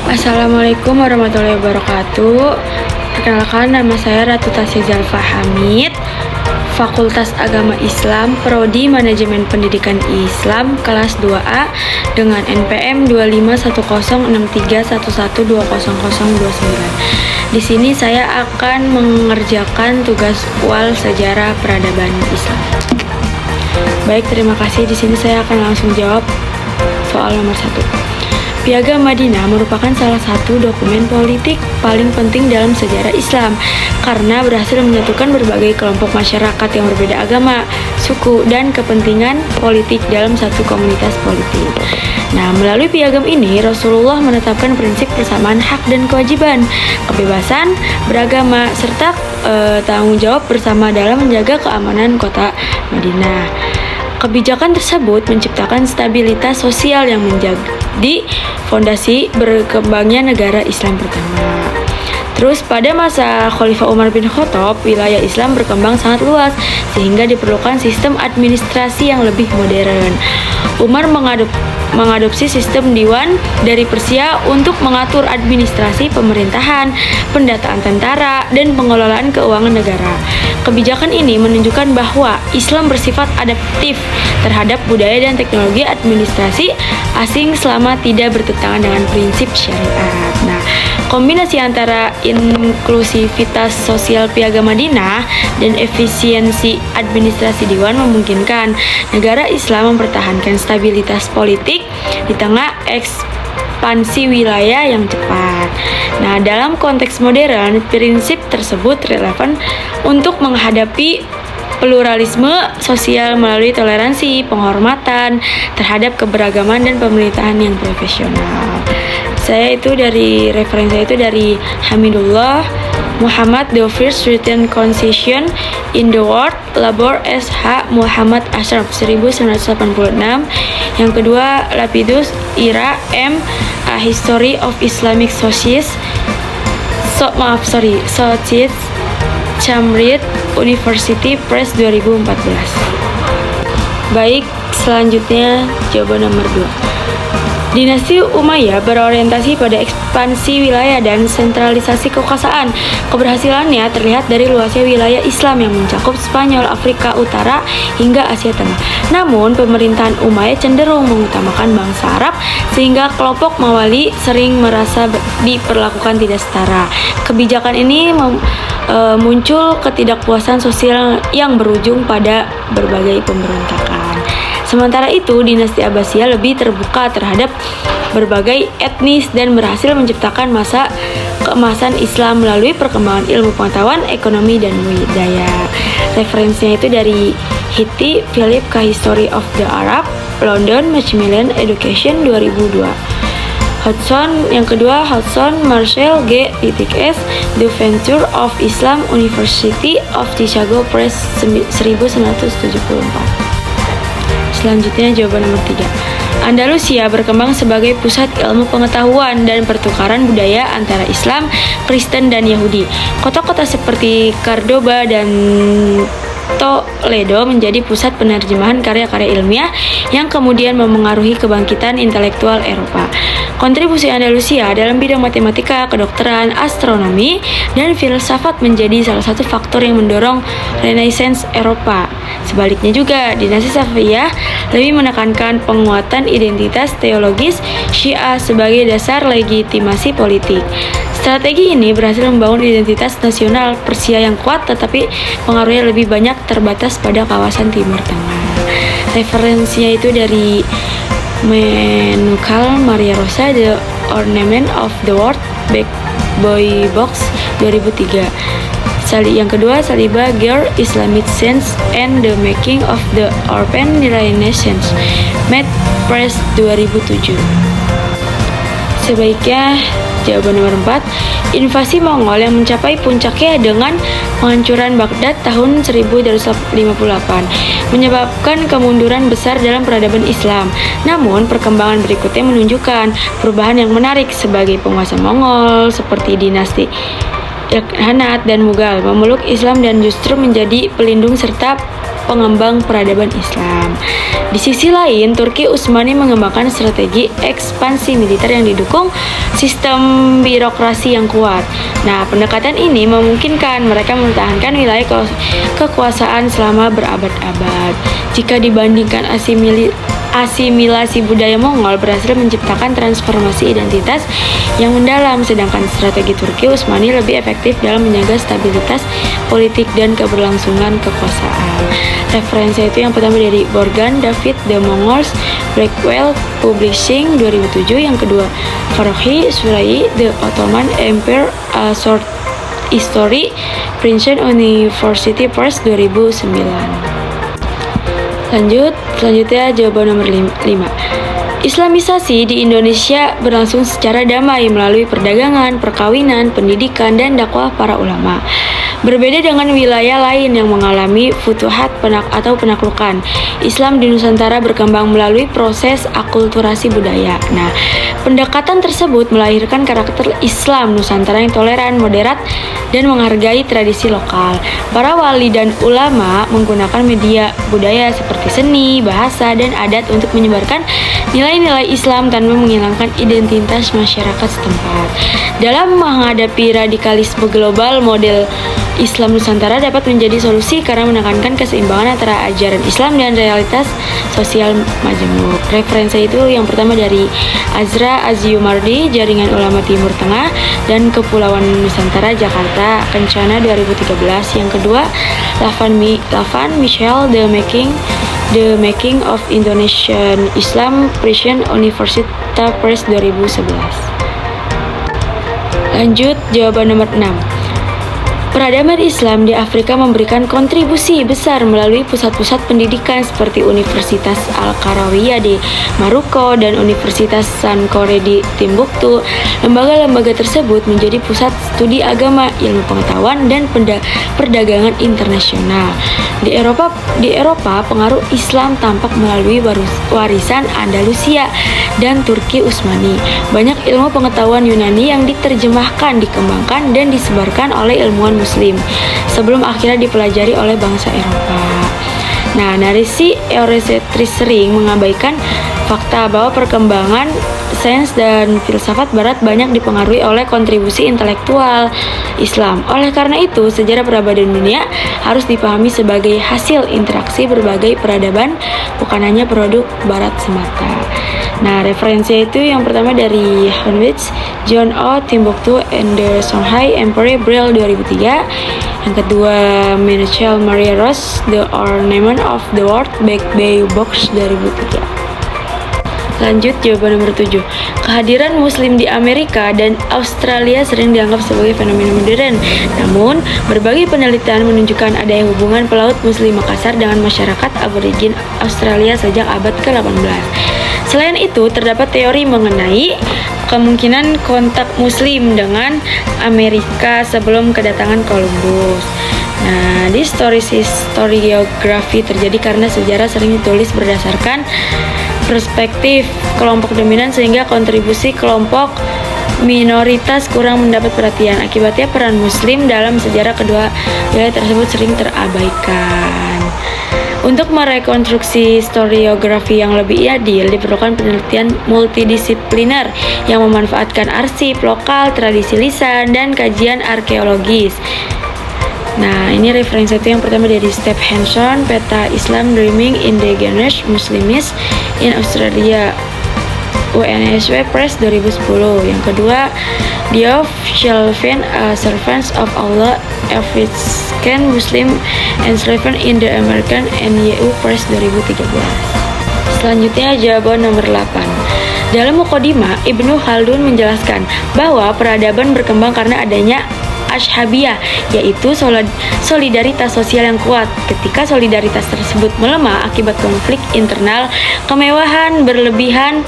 Assalamualaikum warahmatullahi wabarakatuh. Perkenalkan, nama saya Ratu Tasya Zalfa Hamid, Fakultas Agama Islam, Prodi Manajemen Pendidikan Islam, kelas 2A dengan NPM 25106311200029. Di sini saya akan mengerjakan tugas UAL Sejarah Peradaban Islam. Baik, terima kasih. Di sini saya akan langsung jawab soal nomor 1. Piagam Madinah merupakan salah satu dokumen politik paling penting dalam sejarah Islam karena berhasil menyatukan berbagai kelompok masyarakat yang berbeda agama, suku, dan kepentingan politik dalam satu komunitas politik. Nah, melalui piagam ini Rasulullah menetapkan prinsip persamaan hak dan kewajiban, kebebasan beragama, serta tanggung jawab bersama dalam menjaga keamanan kota Madinah. Kebijakan tersebut menciptakan stabilitas sosial yang menjadi fondasi berkembangnya negara Islam pertama. Terus pada masa Khalifah Umar bin Khattab, wilayah Islam berkembang sangat luas sehingga diperlukan sistem administrasi yang lebih modern. Umar mengadopsi sistem diwan dari Persia untuk mengatur administrasi pemerintahan, pendataan tentara, dan pengelolaan keuangan negara. Kebijakan ini menunjukkan bahwa Islam bersifat adaptif terhadap budaya dan teknologi administrasi asing selama tidak bertentangan dengan prinsip syariat. Nah, kombinasi antara inklusivitas sosial Piagam Madinah dan efisiensi administrasi diwan memungkinkan negara Islam mempertahankan stabilitas politik di tengah ekspansi wilayah yang cepat. Nah, dalam konteks modern, prinsip tersebut relevan untuk menghadapi pluralisme sosial melalui toleransi, penghormatan terhadap keberagaman, dan pemerintahan yang profesional. Referensi saya dari Hamidullah Muhammad, The First Written Constitution in the World, Labor S.H. Muhammad Ashraf 1986. Yang kedua, Lapidus Ira M. A History of Islamic Societies, Cambridge University Press 2014. Baik, selanjutnya jawaban nomor 2. Dinasti Umayyah berorientasi pada ekspansi wilayah dan sentralisasi kekuasaan. Keberhasilannya terlihat dari luasnya wilayah Islam yang mencakup Spanyol, Afrika Utara, hingga Asia Tengah. Namun, pemerintahan Umayyah cenderung mengutamakan bangsa Arab sehingga kelompok Mawali sering merasa diperlakukan tidak setara. Kebijakan ini muncul ketidakpuasan sosial yang berujung pada berbagai pemberontakan. Sementara itu, dinasti Abbasiyah lebih terbuka terhadap berbagai etnis dan berhasil menciptakan masa keemasan Islam melalui perkembangan ilmu pengetahuan, ekonomi, dan budaya. Referensinya itu dari Hitti Philip K. History of the Arab, London, Macmillan Education 2002. Hudson Marshall G. S. The Future of Islam, University of Chicago Press 1974. Selanjutnya jawaban nomor 3. Andalusia berkembang sebagai pusat ilmu pengetahuan dan pertukaran budaya antara Islam, Kristen, dan Yahudi. Kota-kota seperti Cordoba dan Toledo menjadi pusat penerjemahan karya-karya ilmiah yang kemudian memengaruhi kebangkitan intelektual Eropa. Kontribusi Andalusia dalam bidang matematika, kedokteran, astronomi, dan filsafat menjadi salah satu faktor yang mendorong Renaissance Eropa. Sebaliknya juga, dinasti Safawiyah lebih menekankan penguatan identitas teologis Syiah sebagai dasar legitimasi politik. Strategi ini berhasil membangun identitas nasional Persia yang kuat, tetapi pengaruhnya lebih banyak terbatas pada kawasan Timur Tengah. Referensinya itu dari Menukal Maria Rosa, The Ornament of the World, Boy Box 2003. Yang kedua, Saliba Girl, Islamic Sense and the Making of the European Renaissance, Med Press 2007. Sebaiknya jawaban nomor 4. Invasi Mongol yang mencapai puncaknya dengan penghancuran Baghdad tahun 1258 menyebabkan kemunduran besar dalam peradaban Islam. Namun, perkembangan berikutnya menunjukkan perubahan yang menarik. Sebagai penguasa Mongol seperti dinasti Ilkhanate dan Mughal memeluk Islam dan justru menjadi pelindung serta pengembang peradaban Islam. Di sisi lain, Turki Utsmani mengembangkan strategi ekspansi militer yang didukung sistem birokrasi yang kuat. Nah, pendekatan ini memungkinkan mereka mempertahankan wilayah kekuasaan selama berabad-abad. Jika dibandingkan asimilasi budaya Mongol berhasil menciptakan transformasi identitas yang mendalam, sedangkan strategi Turki Utsmani lebih efektif dalam menjaga stabilitas politik dan keberlangsungan kekuasaan. Referensi itu yang pertama dari Borgan David, The Mongols, Blackwell Publishing 2007, yang kedua Farokhi Surai, The Ottoman Empire, A Short History, Princeton University Press 2009. Selanjutnya jawaban nomor 5. Islamisasi di Indonesia berlangsung secara damai melalui perdagangan, perkawinan, pendidikan, dan dakwah para ulama. Berbeda dengan wilayah lain yang mengalami futuhat atau penaklukan, Islam di Nusantara berkembang melalui proses akulturasi budaya. Nah, pendekatan tersebut melahirkan karakter Islam Nusantara yang toleran, moderat, dan menghargai tradisi lokal. Para wali dan ulama menggunakan media budaya seperti seni, bahasa, dan adat untuk menyebarkan nilai-nilai Islam tanpa menghilangkan identitas masyarakat setempat. Dalam menghadapi radikalisme global, model Islam Nusantara dapat menjadi solusi karena menekankan keseimbangan antara ajaran Islam dan realitas sosial majemuk. Referensi itu yang pertama dari Azra Aziumardi, Jaringan Ulama Timur Tengah dan Kepulauan Nusantara, Jakarta, Kencana 2013. Yang kedua, Lavan Michel, The Making of Indonesian Islam, Princeton University Press 2011. Lanjut, jawaban nomor 6. Peradaban Islam di Afrika memberikan kontribusi besar melalui pusat-pusat pendidikan seperti Universitas Al-Qarawiyah di Maroko dan Universitas Sankore di Timbuktu. Lembaga-lembaga tersebut menjadi pusat studi agama, ilmu pengetahuan, dan perdagangan internasional. Di Eropa, pengaruh Islam tampak melalui warisan Andalusia dan Turki Utsmani. Banyak ilmu pengetahuan Yunani yang diterjemahkan, dikembangkan, dan disebarkan oleh ilmuwan Muslim sebelum akhirnya dipelajari oleh bangsa Eropa. Nah, narasi eurosentris sering mengabaikan fakta bahwa perkembangan sains dan filsafat Barat banyak dipengaruhi oleh kontribusi intelektual Islam. Oleh karena itu, sejarah peradaban dunia harus dipahami sebagai hasil interaksi berbagai peradaban, bukan hanya produk Barat semata. Nah, referensi itu yang pertama dari Horwitz, John O. Timbuktu and the Shanghai Empire, Brill 2003. Yang kedua, Michel Maria Ross, The Ornament of the World, Back Bay Box 2003. Lanjut, jawaban nomor 7. Kehadiran Muslim di Amerika dan Australia sering dianggap sebagai fenomena modern. Namun, berbagai penelitian menunjukkan adanya hubungan pelaut Muslim Makassar dengan masyarakat aborigin Australia sejak abad ke-18. Selain itu, terdapat teori mengenai kemungkinan kontak Muslim dengan Amerika sebelum kedatangan Columbus. Nah, historiografi terjadi karena sejarah sering ditulis berdasarkan perspektif kelompok dominan sehingga kontribusi kelompok minoritas kurang mendapat perhatian. Akibatnya peran Muslim dalam sejarah kedua wilayah tersebut sering terabaikan. Untuk merekonstruksi historiografi yang lebih adil, diperlukan penelitian multidisipliner yang memanfaatkan arsip lokal, tradisi lisan, dan kajian arkeologis. Nah, ini referensi itu yang pertama dari Steve Hanson, Peta Islam Dreaming Indigenous Muslims in Australia, UNSW Press 2010. Yang kedua, Diouf Shelvin, Servants of Allah, African Muslim Enslavement in the American NYU Press 2013. Selanjutnya jawaban nomor 8. Dalam Muqaddimah, Ibnu Khaldun menjelaskan bahwa peradaban berkembang karena adanya Ashabiyah, yaitu solidaritas sosial yang kuat. Ketika solidaritas tersebut melemah akibat konflik internal, kemewahan berlebihan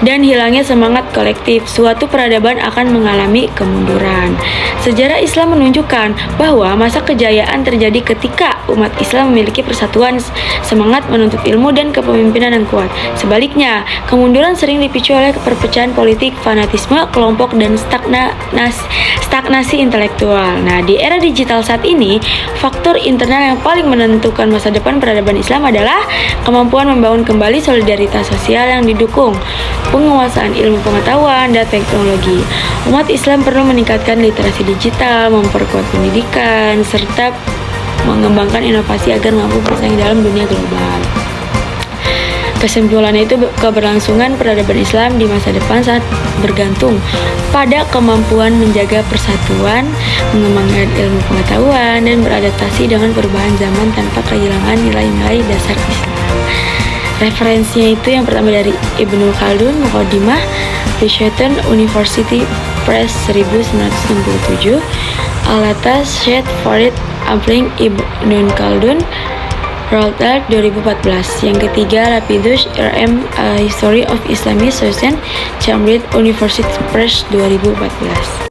dan hilangnya semangat kolektif, suatu peradaban akan mengalami kemunduran. Sejarah Islam menunjukkan bahwa masa kejayaan terjadi ketika umat Islam memiliki persatuan, semangat menuntut ilmu, dan kepemimpinan yang kuat. Sebaliknya, kemunduran sering dipicu oleh perpecahan politik, fanatisme kelompok, dan stagnasi intelektual. Nah, di era digital saat ini, faktor internal yang paling menentukan masa depan peradaban Islam adalah kemampuan membangun kembali solidaritas sosial yang didukung penguasaan ilmu pengetahuan dan teknologi. Umat Islam perlu meningkatkan literasi digital, memperkuat pendidikan, serta mengembangkan inovasi agar mampu bersaing dalam dunia global. Kesimpulannya itu, keberlangsungan peradaban Islam di masa depan sangat bergantung pada kemampuan menjaga persatuan, mengembangkan ilmu pengetahuan, dan beradaptasi dengan perubahan zaman tanpa kehilangan nilai-nilai dasar Islam. Referensinya itu yang pertama dari Ibnu Khaldun, Muqaddimah, Princeton University Press 1967, Al-Atas, Syed Farid Abling Ibnu Khaldun, Roald Dahl 2014. Yang ketiga, Lapidus R.M. History of Islamic Society, Cambridge University Press 2014.